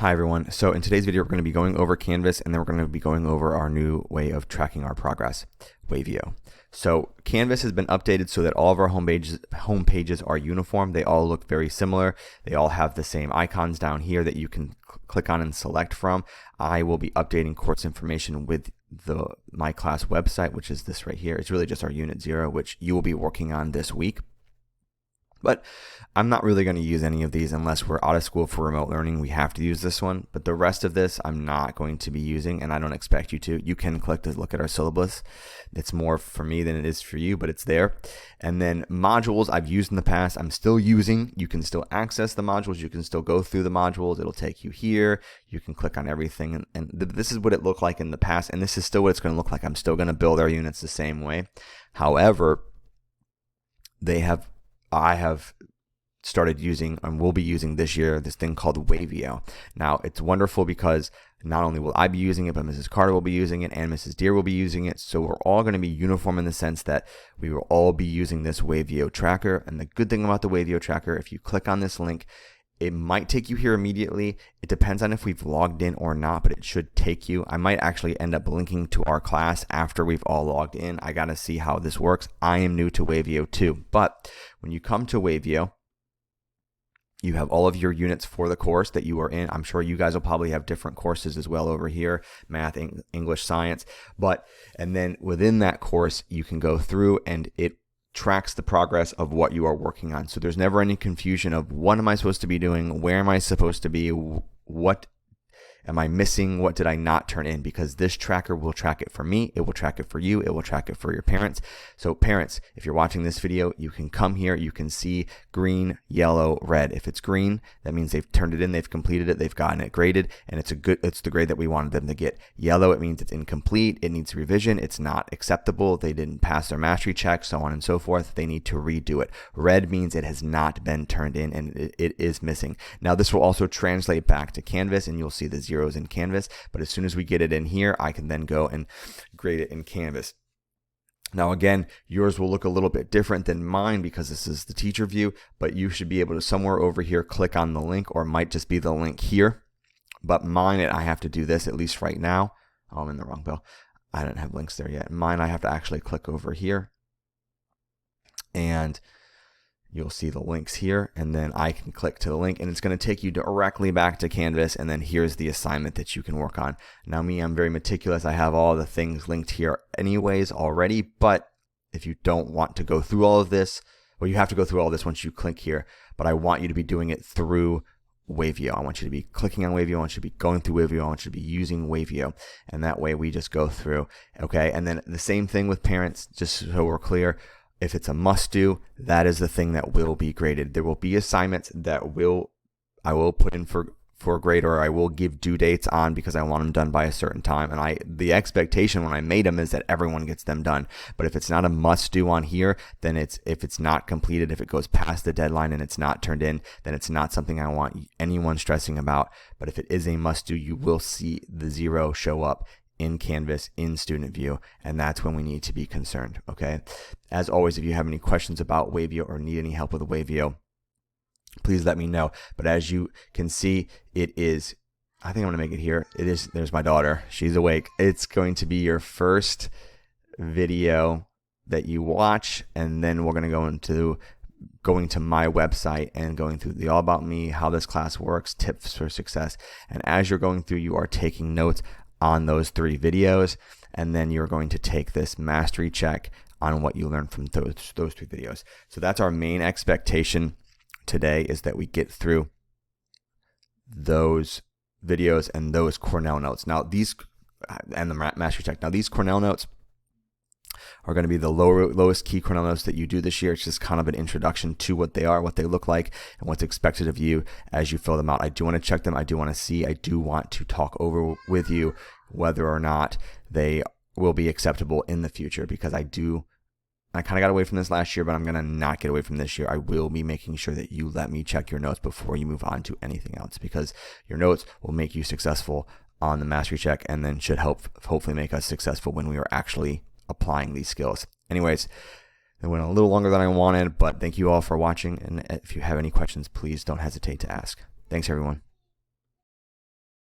Hi everyone. So in today's video, we're going to be going over Canvas, and then we're going to be going over our new way of tracking our progress, Wavio. So Canvas has been updated so that all of our home pages are uniform. They all look very similar. They all have the same icons down here that you can click on and select from. I will be updating course information with my class website, which is this right here. It's really just our Unit 0, which you will be working on this week. But I'm not really going to use any of these unless we're out of school for remote learning. We have to use this one, but the rest of this I'm not going to be using, and I don't expect you to. You can click to look at our syllabus. It's more for me than it is for you, but it's there. And then modules I've used in the past, I'm still using. You can still access the modules. You can still go through the modules. It'll take you here. You can click on everything, and this is what it looked like in the past, and this is still what it's going to look like. I'm still going to build our units the same way. However, I have started using and will be using this year this thing called Wavio. Now it's wonderful because not only will I be using it, but Mrs. Carter will be using it and Mrs. Deere will be using it. So we're all going to be uniform in the sense that we will all be using this Wavio tracker. And the good thing about the Wavio tracker, if you click on this link, it might take you here immediately. It depends on if we've logged in or not, but it should take you. I might actually end up linking to our class after we've all logged in. I got to see how this works. I am new to Wavio too, but when you come to Wavio, you have all of your units for the course that you are in. I'm sure you guys will probably have different courses as well over here, math, English, science. And then within that course, you can go through and it tracks the progress of what you are working on. So there's never any confusion of what am I supposed to be doing? Where am I supposed to be? What am I missing? What did I not turn in? Because this tracker will track it for me. It will track it for you. It will track it for your parents. So parents, if you're watching this video, you can come here. You can see green, yellow, red. If it's green, that means they've turned it in. They've completed it. They've gotten it graded, and it's the grade that we wanted them to get. Yellow, it means it's incomplete. It needs revision. It's not acceptable. They didn't pass their mastery check, so on and so forth. They need to redo it. Red means it has not been turned in and it is missing. Now this will also translate back to Canvas, and you'll see the zeros in Canvas, but as soon as we get it in here, I can then go and grade it in Canvas. Now again, yours will look a little bit different than mine because this is the teacher view, but you should be able to somewhere over here click on the link, or it might just be the link here. But mine, I have to do this at least right now. Oh, I'm in the wrong bill. I don't have links there yet. Mine, I have to actually click over here, and you'll see the links here, and then I can click to the link, and it's going to take you directly back to Canvas, and then here's the assignment that you can work on. Now me, I'm very meticulous. I have all the things linked here anyways already, but if you don't want to go through all of this, well, you have to go through all this once you click here, but I want you to be doing it through Wavio. I want you to be clicking on Wavio. I want you to be going through Wavio. I want you to be using Wavio, and that way we just go through. Okay, and then the same thing with parents, just so we're clear. If it's a must do, that is the thing that will be graded. There will be assignments that I will put in for a grade, or I will give due dates on because I want them done by a certain time. And the expectation when I made them is that everyone gets them done. But if it's not a must do on here, then if it's not completed, if it goes past the deadline and it's not turned in, then it's not something I want anyone stressing about. But if it is a must do, you will see the 0 show up in Canvas in student view, and that's when we need to be concerned. Okay, as always, if you have any questions about Wavio or need any help with Wavio, please let me know. But as you can see, it is, I think I'm gonna make it here. It is, there's my daughter, she's awake. It's going to be your first video that you watch, and then we're going to go into going to my website and going through the all about me, how this class works, tips for success. And as you're going through, you are taking notes on those 3 videos, and then you're going to take this mastery check on what you learned from those 3 videos. So that's our main expectation today, is that we get through those videos and those Cornell notes. Now these, and the mastery check. Now these Cornell notes are going to be the lowest key Cornell notes that you do this year. It's just kind of an introduction to what they are, what they look like, and what's expected of you as you fill them out. I do want to check them. I do want to see. I do want to talk over with you whether or not they will be acceptable in the future, because I kind of got away from this last year, but I'm going to not get away from this year. I will be making sure that you let me check your notes before you move on to anything else, because your notes will make you successful on the mastery check, and then should hopefully make us successful when we are actually applying these skills. Anyways, it went a little longer than I wanted, but thank you all for watching, and if you have any questions, please don't hesitate to ask. Thanks everyone.